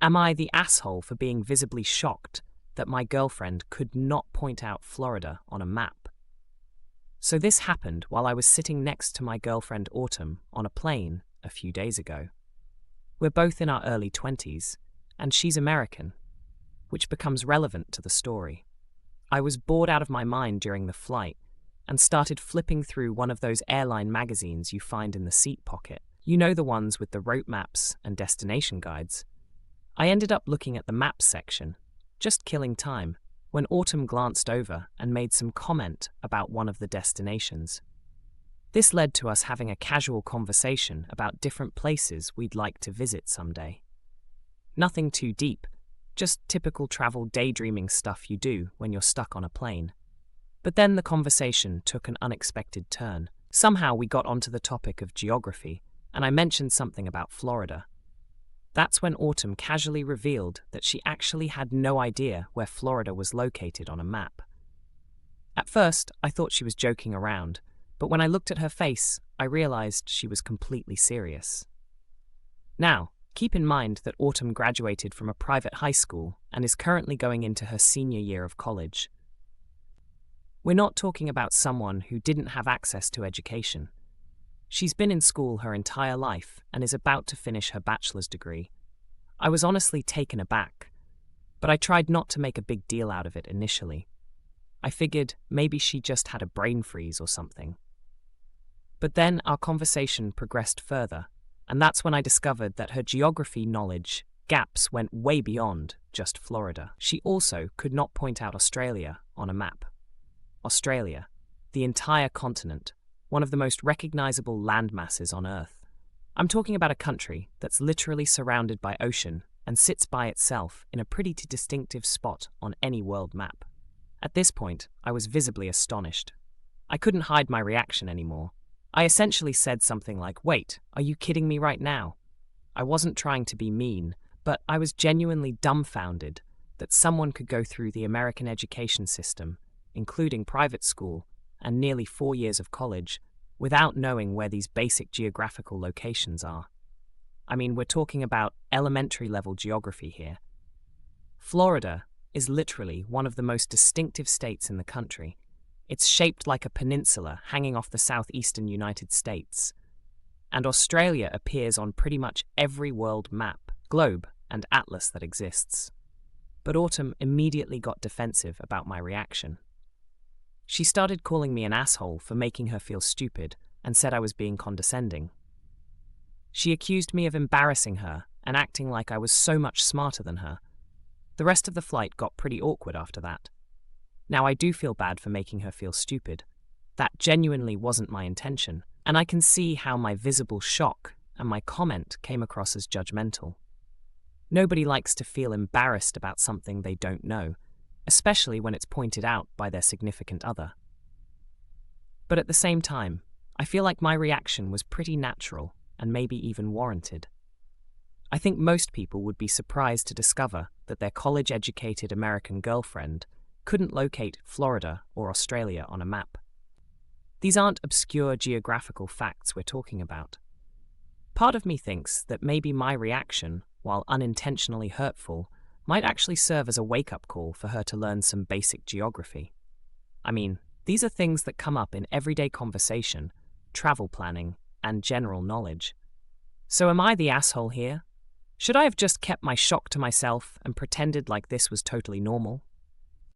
Am I the asshole for being visibly shocked that my girlfriend could not point out Florida on a map? So this happened while I was sitting next to my girlfriend Autumn on a plane a few days ago. We're both in our early 20s, and she's American, which becomes relevant to the story. I was bored out of my mind during the flight and started flipping through one of those airline magazines you find in the seat pocket. You know, the ones with the route maps and destination guides. I ended up looking at the maps section, just killing time, when Autumn glanced over and made some comment about one of the destinations. This led to us having a casual conversation about different places we'd like to visit someday. Nothing too deep, just typical travel daydreaming stuff you do when you're stuck on a plane. But then the conversation took an unexpected turn. Somehow we got onto the topic of geography, and I mentioned something about Florida. That's when Autumn casually revealed that she actually had no idea where Florida was located on a map. At first, I thought she was joking around, but when I looked at her face, I realized she was completely serious. Now, keep in mind that Autumn graduated from a private high school and is currently going into her senior year of college. We're not talking about someone who didn't have access to education. She's been in school her entire life and is about to finish her bachelor's degree. I was honestly taken aback, but I tried not to make a big deal out of it initially. I figured maybe she just had a brain freeze or something. But then our conversation progressed further, and that's when I discovered that her geography knowledge gaps went way beyond just Florida. She also could not point out Australia on a map. Australia, the entire continent, one of the most recognizable landmasses on Earth. I'm talking about a country that's literally surrounded by ocean and sits by itself in a pretty distinctive spot on any world map. At this point, I was visibly astonished. I couldn't hide my reaction anymore. I essentially said something like, "Wait, are you kidding me right now?" I wasn't trying to be mean, but I was genuinely dumbfounded that someone could go through the American education system, including private school, and nearly 4 years of college, without knowing where these basic geographical locations are. I mean, we're talking about elementary level geography here. Florida is literally one of the most distinctive states in the country. It's shaped like a peninsula hanging off the southeastern United States. And Australia appears on pretty much every world map, globe, and atlas that exists. But Autumn immediately got defensive about my reaction. She started calling me an asshole for making her feel stupid and said I was being condescending. She accused me of embarrassing her and acting like I was so much smarter than her. The rest of the flight got pretty awkward after that. Now, I do feel bad for making her feel stupid. That genuinely wasn't my intention, and I can see how my visible shock and my comment came across as judgmental. Nobody likes to feel embarrassed about something they don't know, especially when it's pointed out by their significant other. But at the same time, I feel like my reaction was pretty natural and maybe even warranted. I think most people would be surprised to discover that their college-educated American girlfriend couldn't locate Florida or Australia on a map. These aren't obscure geographical facts we're talking about. Part of me thinks that maybe my reaction, while unintentionally hurtful, might actually serve as a wake-up call for her to learn some basic geography. I mean, these are things that come up in everyday conversation, travel planning, and general knowledge. So am I the asshole here? Should I have just kept my shock to myself and pretended like this was totally normal?